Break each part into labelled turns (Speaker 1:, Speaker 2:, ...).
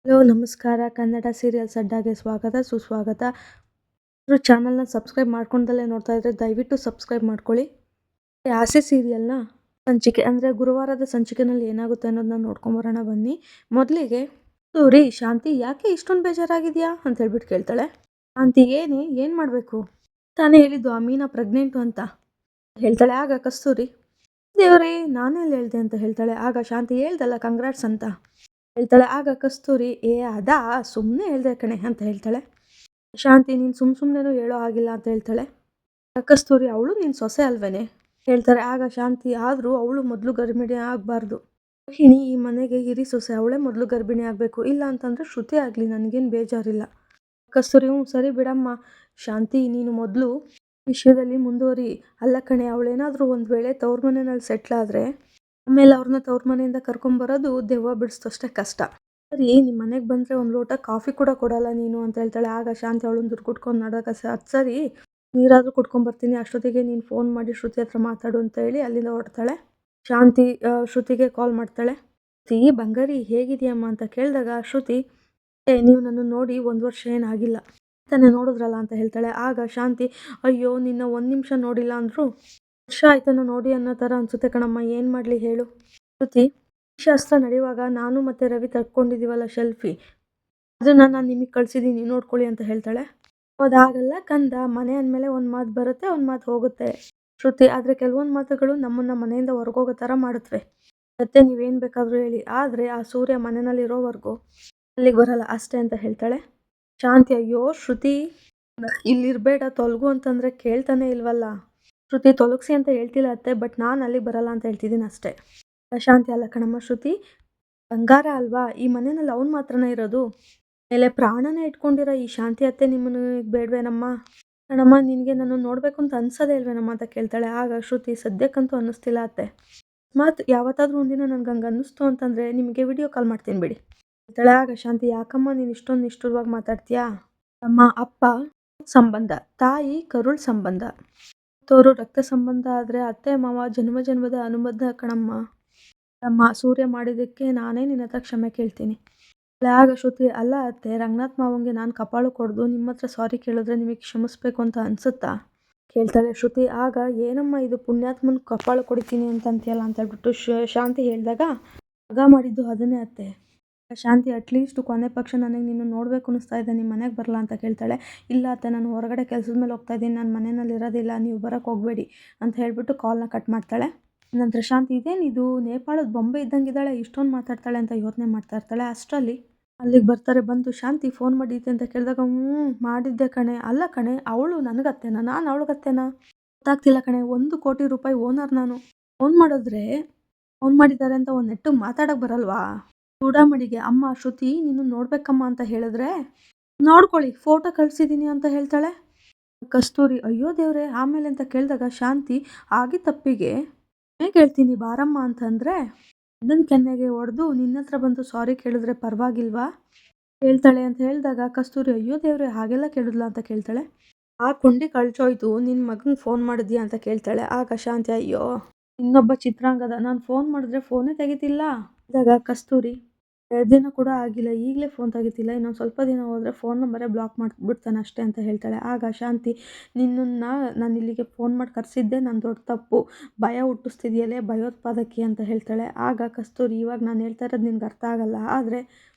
Speaker 1: Hello ನಮಸ್ಕಾರ. Kannada serials ಅಡ್ಡಾಗೆ ಸ್ವಾಗತ ಸುಸ್ವಾಗತ. ಚಾನಲ್ನ ಸಬ್ಸ್ಕ್ರೈಬ್ ಮಾಡ್ಕೊಂಡಲ್ಲೇ ನೋಡ್ತಾ ಇದ್ರೆ ದಯವಿಟ್ಟು ಸಬ್ಸ್ಕ್ರೈಬ್ ಮಾಡ್ಕೊಳ್ಳಿ. ಆಸೆ ಸೀರಿಯಲ್ನ ಸಂಚಿಕೆ ಅಂದರೆ ಗುರುವಾರದ ಸಂಚಿಕೆನಲ್ಲಿ ಏನಾಗುತ್ತೆ ಅನ್ನೋದನ್ನ ನೋಡ್ಕೊಂಬರೋಣ ಬನ್ನಿ. ಮೊದಲಿಗೆ ಸೂರಿ ಶಾಂತಿ ಯಾಕೆ ಇಷ್ಟೊಂದು ಬೇಜಾರಾಗಿದೆಯಾ ಅಂತ ಹೇಳ್ಬಿಟ್ಟು ಕೇಳ್ತಾಳೆ. ಶಾಂತಿ ಏನು ಮಾಡಬೇಕು ತಾನೇ ಹೇಳಿದ್ದು ಆ ಮೀನಾ ಪ್ರೆಗ್ನೆಂಟು ಅಂತ ಹೇಳ್ತಾಳೆ. ಆಗ ಕಸ್ತೂರಿ ದೇವರೇ ನಾನೆಲ್ಲಿ ಹೇಳ್ದೆ ಅಂತ ಹೇಳ್ತಾಳೆ. ಆಗ ಶಾಂತಿ ಹೇಳ್ದಲ್ಲ ಕಂಗ್ರಾಟ್ಸ್ ಅಂತ ಹೇಳ್ತಾಳೆ. ಆಗ ಕಸ್ತೂರಿ ಅದಾ ಸುಮ್ಮನೆ ಹೇಳ್ದೆ ಕಣೆ ಅಂತ ಹೇಳ್ತಾಳೆ. ಶಾಂತಿ ನೀನು ಸುಮ್ಮನೆನೂ ಹೇಳೋ ಆಗಿಲ್ಲ ಅಂತ ಹೇಳ್ತಾಳೆ. ಕಸ್ತೂರಿ ಅವಳು ನೀನು ಸೊಸೆ ಅಲ್ವೇನೆ ಹೇಳ್ತಾರೆ. ಆಗ ಶಾಂತಿ ಆದರೂ ಅವಳು ಮೊದಲು ಗರ್ಭಿಣಿ ಆಗಬಾರ್ದು, ರೋಹಿಣಿ ಈ ಮನೆಗೆ ಹಿರಿ ಸೊಸೆ, ಅವಳೇ ಮೊದಲು ಗರ್ಭಿಣಿ ಆಗಬೇಕು, ಇಲ್ಲ ಅಂತಂದರೆ ಶ್ರುತಿ ಆಗಲಿ ನನಗೇನು ಬೇಜಾರಿಲ್ಲ. ಕಸ್ತೂರಿ ಸರಿ ಬಿಡಮ್ಮ ಶಾಂತಿ, ನೀನು ಮೊದಲು ವಿಷಯದಲ್ಲಿ ಮುಂದುವರಿ. ಅಲ್ಲ ಕಣೆ ಅವಳೇನಾದರೂ ಒಂದು ವೇಳೆ ತವ್ರ ಮನೆಯಲ್ಲಿ ಸೆಟ್ಲಾದರೆ ಆಮೇಲೆ ಅವ್ರನ್ನ ತವ್ರ ಮನೆಯಿಂದ ಕರ್ಕೊಂಬರೋದು ದೆವ್ವ ಬಿಡಿಸ್ತಷ್ಟೇ ಕಷ್ಟ. ಸರಿ ನಿಮ್ಮ ಮನೆಗೆ ಬಂದರೆ ಒಂದು ಲೋಟ ಕಾಫಿ ಕೂಡ ಕೊಡಲ್ಲ ನೀನು ಅಂತ ಹೇಳ್ತಾಳೆ. ಆಗ ಶಾಂತಿ ಅವಳನ್ನ ದುಡ್ಡು ಕುಟ್ಕೊಂಡು ನಡಕ ಅದು ಸರಿ ನೀರಾದರೂ ಕುಡ್ಕೊಂಬರ್ತೀನಿ, ಅಷ್ಟೊತ್ತಿಗೆ ನೀನು ಫೋನ್ ಮಾಡಿ ಶ್ರುತಿ ಹತ್ರ ಮಾತಾಡು ಅಂತ ಹೇಳಿ ಅಲ್ಲಿಂದ ಹೊರಡ್ತಾಳೆ. ಶಾಂತಿ ಶ್ರುತಿಗೆ ಕಾಲ್ ಮಾಡ್ತಾಳೆ. ಶ್ರುತಿ ಬಂಗಾರಿ ಹೇಗಿದೆಯಮ್ಮ ಅಂತ ಕೇಳಿದಾಗ ಶ್ರುತಿ ನೀವು ನನ್ನ ನೋಡಿ 1 ವರ್ಷ ಏನಾಗಿಲ್ಲ ತಾನೇ ನೋಡಿದ್ರಲ್ಲ ಅಂತ ಹೇಳ್ತಾಳೆ. ಆಗ ಶಾಂತಿ ಅಯ್ಯೋ ನಿನ್ನ 1 ನಿಮಿಷ ನೋಡಿಲ್ಲ ಅಂದರು ವರ್ಷ ಆಯ್ತನ ನೋಡಿ ಅನ್ನೋ ಥರ ಅನ್ಸುತ್ತೆ ಕಣಮ್ಮ, ಏನು ಮಾಡಲಿ ಹೇಳು. ಶ್ರುತಿ ಶಾಸ್ತ್ರ ನಡೆಯುವಾಗ ನಾನು ಮತ್ತು ರವಿ ತಕ್ಕೊಂಡಿದ್ದೀವಲ್ಲ ಶೆಲ್ಫಿ, ಅದನ್ನು ನಾನು ನಿಮಗೆ ಕಳಿಸಿದ್ದೀನಿ ನೋಡ್ಕೊಳ್ಳಿ ಅಂತ ಹೇಳ್ತಾಳೆ. ಅದಾಗಲ್ಲ ಕಂದ, ಮನೆ ಅಂದಮೇಲೆ ಒಂದು ಮಾತು ಬರುತ್ತೆ ಒಂದು ಮಾತು ಹೋಗುತ್ತೆ ಶ್ರುತಿ, ಆದರೆ ಕೆಲವೊಂದು ಮಾತುಗಳು ನಮ್ಮನ್ನು ಮನೆಯಿಂದ ಹೊರಗೋಗೋ ಥರ ಮಾಡುತ್ತವೆ. ಮತ್ತೆ ನೀವೇನು ಬೇಕಾದರೂ ಹೇಳಿ, ಆದರೆ ಆ ಸೂರ್ಯ ಮನೆಯಲ್ಲಿರೋವರೆಗೂ ಅಲ್ಲಿಗೆ ಬರಲ್ಲ ಅಷ್ಟೇ ಅಂತ ಹೇಳ್ತಾಳೆ. ಶಾಂತಿ ಅಯ್ಯೋ ಶ್ರುತಿ ಇಲ್ಲಿರಬೇಡ ತೊಲಗು ಅಂತಂದರೆ ಕೇಳ್ತಾನೆ ಇಲ್ವಲ್ಲ. ಶ್ರುತಿ ತೊಲಗಿಸಿ ಅಂತ ಹೇಳ್ತಿಲ್ಲ ಅತ್ತೆ, ಬಟ್ ನಾನು ಅಲ್ಲಿಗೆ ಬರಲ್ಲ ಅಂತ ಹೇಳ್ತಿದ್ದೀನಿ ಅಷ್ಟೇ. ಶಾಂತಿ ಅಲ್ಲ ಕಣಮ್ಮ ಶ್ರುತಿ ಬಂಗಾರ ಅಲ್ವಾ, ಈ ಮನೆಯಲ್ಲಿ ಅವ್ನು ಮಾತ್ರನೇ ಇರೋದು, ಮೇಲೆ ಪ್ರಾಣನೇ ಇಟ್ಕೊಂಡಿರೋ ಈ ಶಾಂತಿ ಅತ್ತೆ ನಿಮ್ಮನ್ನು ಬೇಡವೇನಮ್ಮ ಕಣಮ್ಮ, ನಿನಗೆ ನಾನು ನೋಡಬೇಕು ಅಂತ ಅನ್ಸೋದೇ ಇಲ್ವೇನಮ್ಮ ಅಂತ ಕೇಳ್ತಾಳೆ. ಆಗ ಶ್ರುತಿ ಸದ್ಯಕ್ಕಂತೂ ಅನ್ನಿಸ್ತಿಲ್ಲ ಅತ್ತೆ, ಮತ್ತು ಯಾವತ್ತಾದರೂ ಒಂದಿನ ನನಗೆ ಹಂಗೆ ಅನ್ನಿಸ್ತು ಅಂತಂದರೆ ನಿಮಗೆ ವಿಡಿಯೋ ಕಾಲ್ ಮಾಡ್ತೀನಿ ಬಿಡಿ ಹೇಳ್ತಾಳೆ. ಆಗ ಶಾಂತಿ ಯಾಕಮ್ಮ ನೀನು ಇಷ್ಟೊಂದು ನಿಷ್ಠುರವಾಗಿ ಮಾತಾಡ್ತೀಯಾ, ಅಮ್ಮ ಅಪ್ಪ ಸಂಬಂಧ, ತಾಯಿ ಕರುಳ್ ಸಂಬಂಧ, ತೋರು ರಕ್ತ ಸಂಬಂಧ, ಆದರೆ ಅತ್ತೆ ಮಾವ ಜನ್ಮ ಜನ್ಮದ ಅನುಬಂಧ ಕಣಮ್ಮ. ಅಮ್ಮ ಸೂರ್ಯ ಮಾಡಿದ್ದಕ್ಕೆ ನಾನೇ ನಿನ್ನ ಹತ್ರ ಕ್ಷಮೆ ಕೇಳ್ತೀನಿ. ಆಗ ಶ್ರುತಿ ಅಲ್ಲ ಅತ್ತೆ, ರಂಗನಾಥ್ ಮಾವಂಗೆ ನಾನು ಕಪಾಳು ಕೊಡ್ದು ನಿಮ್ಮ ಹತ್ರ ಸಾರಿ ಕೇಳಿದ್ರೆ ನಿಮಗೆ ಕ್ಷಮಿಸ್ಬೇಕು ಅಂತ ಅನ್ಸುತ್ತಾ ಕೇಳ್ತಾಳೆ ಶ್ರುತಿ. ಆಗ ಏನಮ್ಮ ಇದು ಪುಣ್ಯಾತ್ಮನ ಕಪಾಳು ಕೊಡ್ತೀನಿ ಅಂತೀಯಲ್ಲ ಅಂತ ಹೇಳ್ಬಿಟ್ಟು ಶಾಂತಿ ಹೇಳಿದಾಗ ಮಗ ಮಾಡಿದ್ದು ಅದನ್ನೇ ಅತ್ತೆ. ಶಾಂತಿ ಅಟ್ಲೀಸ್ಟ್ ಕೊನೆ ಪಕ್ಷ ನನಗೆ ನೀನು ನೋಡಬೇಕು ಅನ್ನಿಸ್ತಾ ಇದೆ, ನಿಮ್ಮ ಮನೆಗೆ ಬರಲ್ಲ ಅಂತ ಕೇಳ್ತಾಳೆ. ಇಲ್ಲ ಅತ್ತೆ ನಾನು ಹೊರಗಡೆ ಕೆಲಸದ ಮೇಲೆ ಹೋಗ್ತಾ ಇದ್ದೀನಿ, ನಾನು ಮನೆಯಲ್ಲಿ ಇರೋದಿಲ್ಲ, ನೀವು ಬರೋಕ್ಕೆ ಹೋಗಬೇಡಿ ಅಂತ ಹೇಳ್ಬಿಟ್ಟು ಕಾಲ್ನ ಕಟ್ ಮಾಡ್ತಾಳೆ. ನಂತರ ಶಾಂತಿ ಇದೇನಿದು ನೇಪಾಳದ ಬೊಂಬೆ ಇದ್ದಂಗಿದ್ದಾಳೆ, ಇಷ್ಟೊಂದು ಮಾತಾಡ್ತಾಳೆ ಅಂತ ಯೋಚನೆ ಮಾಡ್ತಾ ಇರ್ತಾಳೆ. ಅಷ್ಟರಲ್ಲಿ ಅಲ್ಲಿಗೆ ಬರ್ತಾರೆ. ಬಂದು ಶಾಂತಿ ಫೋನ್ ಮಾಡಿದ್ದೆ ಅಂತ ಕೇಳಿದಾಗ ಮಾಡಿದ್ದೆ ಕಣೆ. ಅಲ್ಲ ಕಣೆ ಅವಳು ನನಗತ್ತೇನಾ, ನಾನು ಅವಳಿಗತ್ತೇನಾ ಗೊತ್ತಾಗ್ತಿಲ್ಲ ಕಣೆ, 1 ಕೋಟಿ ರೂಪಾಯಿ ಓನರ್ ನಾನು, ಫೋನ್ ಮಾಡಿದ್ರೆ ಫೋನ್ ಮಾಡಿದ್ದಾರೆ ಅಂತ ಒಂದು ನೆಟ್ಟಿಗೆ ಮಾತಾಡೋಕ್ಕೆ ಬರಲ್ವಾ. ಚೂಡಾಮಣಿಗೆ ಅಮ್ಮ ಶ್ರುತಿ ನೀನು ನೋಡ್ಬೇಕಮ್ಮ ಅಂತ ಹೇಳಿದ್ರೆ ನೋಡ್ಕೊಳ್ಳಿ ಫೋಟೋ ಕಳಿಸಿದ್ದೀನಿ ಅಂತ ಹೇಳ್ತಾಳೆ. ಕಸ್ತೂರಿ ಅಯ್ಯೋ ದೇವ್ರೆ ಆಮೇಲೆ ಅಂತ ಕೇಳಿದಾಗ ಶಾಂತಿ ಆಗಿದ್ದ ತಪ್ಪಿಗೆ ಹೇಳ್ತೀನಿ ಬಾರಮ್ಮ ಅಂತಂದರೆ ಗಂಡನ ಕೆನ್ನೆಗೆ ಹೊಡೆದು ನಿನ್ನ ಹತ್ರ ಬಂದು ಸಾರಿ ಕೇಳಿದ್ರೆ ಪರವಾಗಿಲ್ವಾ ಹೇಳ್ತಾಳೆ ಅಂತ ಹೇಳಿದಾಗ ಕಸ್ತೂರಿ ಅಯ್ಯೋ ದೇವ್ರೆ ಹಾಗೆಲ್ಲ ಕೇಳಿದ್ಲ ಅಂತ ಕೇಳ್ತಾಳೆ. ಆ ಕೊಂಡಿ ಕಳ್ಚೋಯ್ತು, ನಿನ್ನ ಮಗನಿಗೆ ಫೋನ್ ಮಾಡಿದ್ಯಾ ಅಂತ ಕೇಳ್ತಾಳೆ. ಆಗ ಶಾಂತಿ ಅಯ್ಯೋ ಇನ್ನೊಬ್ಬ ಚಿತ್ರಾಂಗದ, ನಾನು ಫೋನ್ ಮಾಡಿದ್ರೆ ಫೋನೇ ತೆಗಿತಿಲ್ಲ ಇದಾಗ ಕಸ್ತೂರಿ 2 ದಿನ ಕೂಡ ಆಗಿಲ್ಲ ಈಗಲೇ ಫೋನ್ ತೆಗಿತಿಲ್ಲ, ಇನ್ನೊಂದು ಸ್ವಲ್ಪ ದಿನ ಹೋದರೆ ಫೋನ್ ನಂಬರೇ ಬ್ಲಾಕ್ ಮಾಡಿಬಿಡ್ತಾನೆ ಅಷ್ಟೇ ಅಂತ ಹೇಳ್ತಾಳೆ. ಆಗ ಶಾಂತಿ ನಿನ್ನನ್ನು ನಾನು ಇಲ್ಲಿಗೆ ಫೋನ್ ಮಾಡಿ ಕರೆಸಿದ್ದೆ ನನ್ನ ದೊಡ್ಡ ತಪ್ಪು, ಭಯ ಹುಟ್ಟಿಸ್ತಿದೆಯಲ್ಲೇ ಭಯೋತ್ಪಾದಕಿ ಅಂತ ಹೇಳ್ತಾಳೆ. ಆಗ ಕಸ್ತೂರಿ ಇವಾಗ ನಾನು ಹೇಳ್ತಾ ಇರೋದು ನಿನ್ಗೆ ಅರ್ಥ ಆಗಲ್ಲ, ಆದರೆ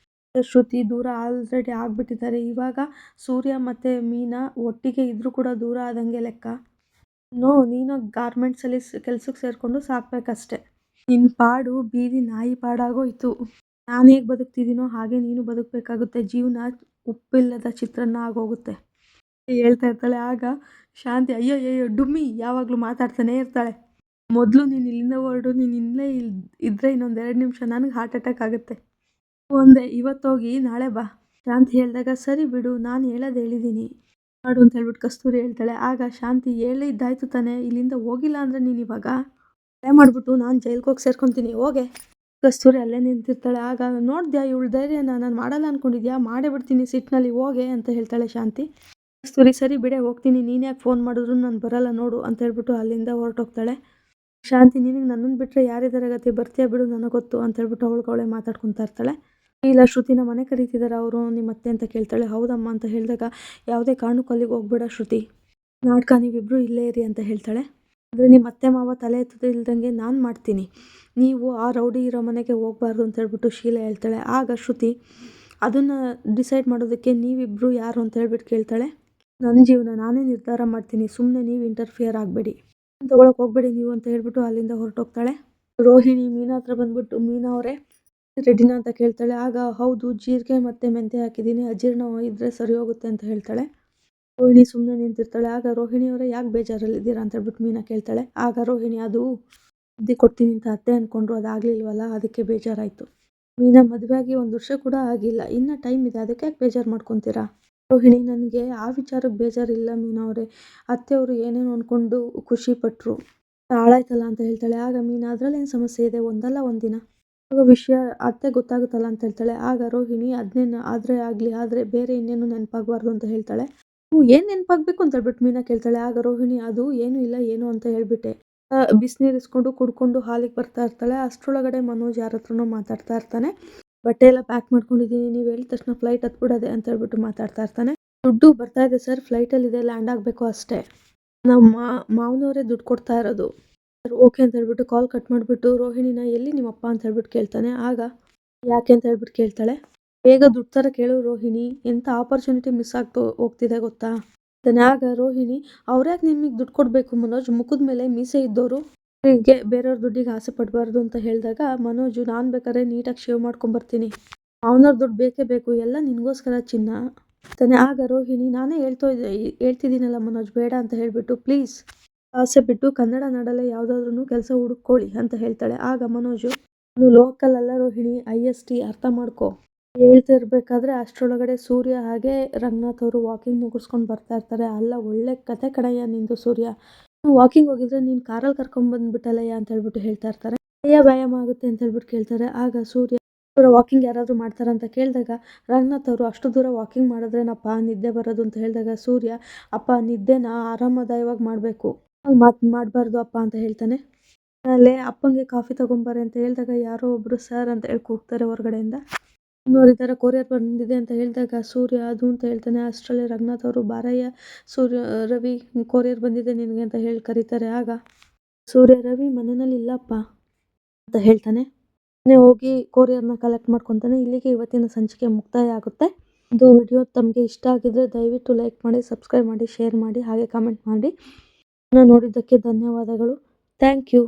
Speaker 1: ಶ್ರುತಿ ದೂರ ಆಲ್ರೆಡಿ ಆಗಿಬಿಟ್ಟಿದ್ದಾರೆ, ಇವಾಗ ಸೂರ್ಯ ಮತ್ತು ಮೀನಾ ಒಟ್ಟಿಗೆ ಇದ್ದರೂ ಕೂಡ ದೂರ ಆದಂಗೆ ಲೆಕ್ಕ. ನೀನು ಗಾರ್ಮೆಂಟ್ಸಲ್ಲಿ ಕೆಲ್ಸಕ್ಕೆ ಸೇರಿಕೊಂಡು ಸಾಕಬೇಕಷ್ಟೆ, ನಿನ್ನ ಪಾಡು ಬೀದಿ ನಾಯಿ ಪಾಡಾಗೋಯ್ತು, ನಾನು ಹೇಗೆ ಬದುಕ್ತಿದ್ದೀನೋ ಹಾಗೆ ನೀನು ಬದುಕಬೇಕಾಗುತ್ತೆ, ಜೀವನ ಉಪ್ಪಿಲ್ಲದ ಚಿತ್ರಾನ್ನ ಆಗೋಗುತ್ತೆ ಹೇಳ್ತಾ ಇರ್ತಾಳೆ. ಆಗ ಶಾಂತಿ ಅಯ್ಯೋ ಅಯ್ಯೋ ಡುಮ್ಮಿ ಯಾವಾಗಲೂ ಮಾತಾಡ್ತಾನೆ ಇರ್ತಾಳೆ. ಮೊದಲು ನೀನು ಇಲ್ಲಿಂದ ಹೊರಡು, ನೀನು ಇಲ್ಲೇ ಇದ್ದರೆ ಇನ್ನೊಂದು 2 ನಿಮಿಷ ನನಗೆ ಹಾರ್ಟ್ ಅಟ್ಯಾಕ್ ಆಗುತ್ತೆ, ಒಂದೇ ಇವತ್ತೋಗಿ ನಾಳೆ ಬಾ ಶಾಂತಿ ಹೇಳಿದಾಗ ಸರಿ ಬಿಡು ನಾನು ಹೇಳೋದು ಹೇಳಿದ್ದೀನಿ ಮಾಡು ಅಂತ ಹೇಳ್ಬಿಟ್ಟು ಕಸ್ತೂರಿ ಹೇಳ್ತಾಳೆ. ಆಗ ಶಾಂತಿ ಹೇಳಿದ್ದಾಯ್ತು ತಾನೇ, ಇಲ್ಲಿಂದ ಹೋಗಿಲ್ಲ ಅಂದರೆ ನೀನು ಇವಾಗ ಕೊಲೆ ಮಾಡಿಬಿಟ್ಟು ನಾನು ಜೈಲ್ಗೆ ಹೋಗಿ ಸೇರ್ಕೊತೀನಿ ಹೋಗೆ. ಕಸ್ತೂರಿ ಅಲ್ಲೇ ನಿಂತಿರ್ತಾಳೆ. ಆಗ ನೋಡಿದ್ಯಾ ಇವಳು ಧೈರ್ಯನ, ನಾನು ಮಾಡಲ್ಲ ಅಂದ್ಕೊಂಡಿದ್ಯಾ, ಮಾಡೇ ಬಿಡ್ತೀನಿ ಸಿಟ್ಟಿನಲ್ಲಿ ಹೋಗೆ ಅಂತ ಹೇಳ್ತಾಳೆ ಶಾಂತಿ. ಕಸ್ತೂರಿ ಸರಿ ಬಿಡೆ ಹೋಗ್ತೀನಿ, ನೀನು ಯಾಕೆ ಫೋನ್ ಮಾಡಿದ್ರು ನಾನು ಬರಲ್ಲ ನೋಡು ಅಂತ ಹೇಳ್ಬಿಟ್ಟು ಅಲ್ಲಿಂದ ಹೊರಟೋಗ್ತಾಳೆ. ಶಾಂತಿ ನಿನಗೆ ನನ್ನನ್ನು ಬಿಟ್ಟರೆ ಯಾರಿದ್ದಾರೆ ಗತಿ, ಬರ್ತೀಯಾ ಬಿಡು ನನಗೆ ಗೊತ್ತು ಅಂತ ಹೇಳ್ಬಿಟ್ಟು ಅವಳೇ ಮಾತಾಡ್ಕೊತಾ ಇರ್ತಾಳೆ. ಇಲ್ಲ ಶ್ರುತಿನ ಮನೆ ಕರೀತಿದ್ದಾರೆ ಅವರು ನಿಮ್ಮತ್ತೆ ಅಂತ ಕೇಳ್ತಾಳೆ. ಹೌದಮ್ಮ ಅಂತ ಹೇಳಿದಾಗ ಯಾವುದೇ ಕಾರಣಕ್ಕೂ ಅಲ್ಲಿಗೆ ಹೋಗ್ಬೇಡ ಶ್ರುತಿ, ನಾಟಕ ನೀವಿಬ್ಬರು ಇಲ್ಲೇ ಇರಿ ಅಂತ ಹೇಳ್ತಾಳೆ. ಅಂದರೆ ನಿಮ್ಮ ಅತ್ತೆ ಮಾವ ತಲೆ ಎತ್ತದಿಲ್ದಂಗೆ ನಾನು ಮಾಡ್ತೀನಿ, ನೀವು ಆ ರೌಡಿ ಇರೋ ಮನೆಗೆ ಹೋಗಬಾರ್ದು ಅಂತ ಹೇಳ್ಬಿಟ್ಟು ಶೀಲಾ ಹೇಳ್ತಾಳೆ. ಆಗ ಶ್ರುತಿ ಅದನ್ನು ಡಿಸೈಡ್ ಮಾಡೋದಕ್ಕೆ ನೀವಿಬ್ಬರು ಯಾರು ಅಂತ ಹೇಳ್ಬಿಟ್ಟು ಕೇಳ್ತಾಳೆ. ನನ್ನ ಜೀವನ ನಾನೇ ನಿರ್ಧಾರ ಮಾಡ್ತೀನಿ, ಸುಮ್ಮನೆ ನೀವು ಇಂಟರ್ಫಿಯರ್ ಆಗಬೇಡಿ, ತೊಗೊಳಕ್ಕೆ ಹೋಗಬೇಡಿ ನೀವು ಅಂತ ಹೇಳ್ಬಿಟ್ಟು ಅಲ್ಲಿಂದ ಹೊರಟೋಗ್ತಾಳೆ. ರೋಹಿಣಿ ಮೀನಾ ಹತ್ರ ಬಂದ್ಬಿಟ್ಟು ಮೀನಾ ಅವರೇ ರೆಡಿನಾ ಅಂತ ಕೇಳ್ತಾಳೆ. ಆಗ ಹೌದು, ಜೀರಿಗೆ ಮತ್ತು ಮೆಂತೆ ಹಾಕಿದ್ದೀನಿ, ಅಜೀರ್ಣ ಇದ್ದರೆ ಸರಿ ಹೋಗುತ್ತೆ ಅಂತ ಹೇಳ್ತಾಳೆ. ರೋಹಿಣಿ ಸುಮ್ಮನೆ ನಿಂತಿರ್ತಾಳೆ. ಆಗ ರೋಹಿಣಿಯವರೇ ಯಾಕೆ ಬೇಜಾರಲ್ಲಿದ್ದೀರಾ ಅಂತ ಹೇಳ್ಬಿಟ್ಟು ಮೀನಾ ಕೇಳ್ತಾಳೆ. ಆಗ ರೋಹಿಣಿ ಅದು ಬುದ್ಧಿ ಕೊಡ್ತೀನಿ ಅಂತ ಅತ್ತೆ ಅಂದ್ಕೊಂಡ್ರು, ಅದಾಗಲಿಲ್ವಲ್ಲ ಅದಕ್ಕೆ ಬೇಜಾರಾಯಿತು. ಮೀನಾ ಮದುವೆ ಆಗಿ 1 ವರ್ಷ ಕೂಡ ಆಗಿಲ್ಲ, ಇನ್ನೂ ಟೈಮ್ ಇದೆ, ಅದಕ್ಕೆ ಯಾಕೆ ಬೇಜಾರು ಮಾಡ್ಕೊತೀರಾ? ರೋಹಿಣಿ ನನಗೆ ಆ ವಿಚಾರಕ್ಕೆ ಬೇಜಾರಿಲ್ಲ ಮೀನಾ ಅವರೇ, ಅತ್ತೆಯವರು ಏನೇನು ಅಂದ್ಕೊಂಡು ಖುಷಿಪಟ್ಟರು, ಹಾಳಾಯ್ತಲ್ಲ ಅಂತ ಹೇಳ್ತಾಳೆ. ಆಗ ಮೀನಾ ಅದರಲ್ಲೇನು ಸಮಸ್ಯೆ ಇದೆ, ಒಂದಲ್ಲ ಒಂದಿನ ಆಗ ವಿಷಯ ಅತ್ತೆ ಗೊತ್ತಾಗುತ್ತಲ್ಲ ಅಂತ ಹೇಳ್ತಾಳೆ. ಆಗ ರೋಹಿಣಿ ಅದನ್ನೇನು ಆದರೆ ಆಗಲಿ, ಆದರೆ ಬೇರೆ ಇನ್ನೇನು ನೆನಪಾಗಬಾರ್ದು ಅಂತ ಹೇಳ್ತಾಳೆ. ಏನು ನೆನಪಾಗಬೇಕು ಅಂತ ಹೇಳ್ಬಿಟ್ಟು ಮೀನಾ ಕೇಳ್ತಾಳೆ. ಆಗ ರೋಹಿಣಿ ಅದು ಏನೂ ಇಲ್ಲ ಏನು ಅಂತ ಹೇಳ್ಬಿಟ್ಟೆ ಬಿಸಿನೀರು ಇಸ್ಕೊಂಡು ಕುಡ್ಕೊಂಡು ಹಾಲಿಗೆ ಬರ್ತಾ ಇರ್ತಾಳೆ. ಅಷ್ಟರೊಳಗಡೆ ಮನೋಜ್ ಯಾರ ಹತ್ರನೋ ಮಾತಾಡ್ತಾ ಇರ್ತಾನೆ. ಬಟ್ಟೆ ಎಲ್ಲ ಪ್ಯಾಕ್ ಮಾಡ್ಕೊಂಡಿದ್ದೀನಿ, ನೀವು ಹೇಳಿದ ತಕ್ಷಣ ಫ್ಲೈಟ್ ಹತ್ಬಿಡೋದೆ ಅಂತ ಹೇಳ್ಬಿಟ್ಟು ಮಾತಾಡ್ತಾ ಇರ್ತಾನೆ. ದುಡ್ಡು ಬರ್ತಾ ಇದೆ ಸರ್, ಫ್ಲೈಟಲ್ಲಿದೆ, ಲ್ಯಾಂಡ್ ಆಗಬೇಕು ಅಷ್ಟೇ, ನಮ್ಮ ಮಾವನವರೇ ದುಡ್ಡು ಕೊಡ್ತಾ ಇರೋದು ಸರ್, ಓಕೆ ಅಂತ ಹೇಳ್ಬಿಟ್ಟು ಕಾಲ್ ಕಟ್ ಮಾಡಿಬಿಟ್ಟು ರೋಹಿಣಿನ ಎಲ್ಲಿ ನಿಮ್ಮಪ್ಪ ಅಂತ ಹೇಳ್ಬಿಟ್ಟು ಕೇಳ್ತಾನೆ. ಆಗ ಯಾಕೆ ಅಂತ ಹೇಳ್ಬಿಟ್ಟು ಕೇಳ್ತಾಳೆ. ಬೇಗ ದುಡ್ಡು ಥರ ಕೇಳು ರೋಹಿಣಿ, ಎಂಥ ಆಪರ್ಚುನಿಟಿ ಮಿಸ್ ಆಗ್ತಾ ಹೋಗ್ತಿದೆ ಗೊತ್ತಾ. ಆಗ ರೋಹಿಣಿ ಅವ್ರ್ಯಾಕೆ ನಿಮಗೆ ದುಡ್ಡು ಕೊಡಬೇಕು ಮನೋಜ್, ಮುಖದ ಮೇಲೆ ಮೀಸೆ ಇದ್ದವರು ಹೀಗೆ ಬೇರೆಯವ್ರ ದುಡ್ಡಿಗೆ ಆಸೆ ಪಡಬಾರ್ದು ಅಂತ ಹೇಳಿದಾಗ ಮನೋಜು ನಾನು ಬೇಕಾದ್ರೆ ನೀಟಾಗಿ ಶೇವ್ ಮಾಡ್ಕೊಂಬರ್ತೀನಿ, ಅವನವ್ರ ದುಡ್ಡು ಬೇಕೇ ಬೇಕು, ಎಲ್ಲ ನಿನಗೋಸ್ಕರ ಚಿನ್ನ ತಾನೆ. ಆಗ ರೋಹಿಣಿ ನಾನೇ ಹೇಳ್ತಿದ್ದೀನಲ್ಲ ಮನೋಜ್ ಬೇಡ ಅಂತ ಹೇಳಿಬಿಟ್ಟು ಪ್ಲೀಸ್ ಆಸೆ ಬಿಟ್ಟು ಕನ್ನಡ ನಾಡಲ್ಲೇ ಯಾವುದಾದ್ರೂ ಕೆಲಸ ಹುಡುಕೊಳ್ಳಿ ಅಂತ ಹೇಳ್ತಾಳೆ. ಆಗ ಮನೋಜು ನಾನು ಲೋಕಲ್ ಅಲ್ಲ ರೋಹಿಣಿ, IST ಅರ್ಥ ಮಾಡ್ಕೊ. ಹೇಳ್ತಿರ್ಬೇಕಾದ್ರೆ ಅಷ್ಟರೊಳಗಡೆ ಸೂರ್ಯ ಹಾಗೆ ರಂಗನಾಥ್ ಅವರು ವಾಕಿಂಗ್ ಮುಗಿಸ್ಕೊಂಡು ಬರ್ತಾ ಇರ್ತಾರೆ. ಅಲ್ಲ ಒಳ್ಳೆ ಕತೆ ಕಣಯ್ಯ ನಿಂದು ಸೂರ್ಯ, ವಾಕಿಂಗ್ ಹೋಗಿದ್ರೆ ನೀನು ಕಾರಲ್ಲಿ ಕರ್ಕೊಂಡ್ಬಂದ್ಬಿಟ್ಟಲ್ಲಯ್ಯ ಅಂತ ಹೇಳ್ಬಿಟ್ಟು ಹೇಳ್ತಾ ಇರ್ತಾರೆ. ವ್ಯಾಯಾಮ ಆಗುತ್ತೆ ಅಂತ ಹೇಳ್ಬಿಟ್ಟು ಕೇಳ್ತಾರೆ. ಆಗ ಸೂರ್ಯ ವಾಕಿಂಗ್ ಯಾರಾದರೂ ಮಾಡ್ತಾರ ಅಂತ ಕೇಳಿದಾಗ ರಂಗನಾಥ್ ಅವರು ಅಷ್ಟು ದೂರ ವಾಕಿಂಗ್ ಮಾಡಿದ್ರೇನಪ್ಪ ನಿದ್ದೆ ಬರೋದು ಅಂತ ಹೇಳಿದಾಗ ಸೂರ್ಯ ಅಪ್ಪ ನಿದ್ದೆನ ಆರಾಮದಾಯವಾಗಿ ಮಾಡಬೇಕು, ಮಾಡಬಾರ್ದು ಅಪ್ಪ ಅಂತ ಹೇಳ್ತಾನೆ. ಆಮೇಲೆ ಅಪ್ಪಂಗೆ ಕಾಫಿ ತಗೊಂಬಾರೆ ಅಂತ ಹೇಳಿದಾಗ ಯಾರೋ ಒಬ್ಬರು ಸರ್ ಅಂತ ಹೇಳಿ ಕೂಗ್ತಾರೆ ಹೊರಗಡೆಯಿಂದ. ಈ ಥರ ಕೊರಿಯರ್ ಬಂದಿದೆ ಅಂತ ಹೇಳಿದಾಗ ಸೂರ್ಯ ಅದು ಅಂತ ಹೇಳ್ತಾನೆ. ಅಷ್ಟರಲ್ಲಿ ರಂಗನಾಥ್ ಅವರು ಬಾರಯ್ಯ ರವಿ ಕೊರಿಯರ್ ಬಂದಿದೆ ನಿನಗೆ ಅಂತ ಹೇಳಿ ಕರೀತಾರೆ. ಆಗ ಸೂರ್ಯ ರವಿ ಮನೆಯಲ್ಲಿ ಇಲ್ಲಪ್ಪ ಅಂತ ಹೇಳ್ತಾನೆ. ಹೋಗಿ ಕೊರಿಯರ್ನ ಕಲೆಕ್ಟ್ ಮಾಡ್ಕೊತಾನೆ. ಇಲ್ಲಿಗೆ ಇವತ್ತಿನ ಸಂಚಿಕೆ ಮುಕ್ತಾಯ ಆಗುತ್ತೆ. ಇದು ವಿಡಿಯೋ ತಮಗೆ ಇಷ್ಟ ಆಗಿದ್ರೆ ದಯವಿಟ್ಟು ಲೈಕ್ ಮಾಡಿ, ಸಬ್ಸ್ಕ್ರೈಬ್ ಮಾಡಿ, ಶೇರ್ ಮಾಡಿ, ಹಾಗೆ ಕಮೆಂಟ್ ಮಾಡಿ. ನೋಡಿದ್ದಕ್ಕೆ ಧನ್ಯವಾದಗಳು. Thank you.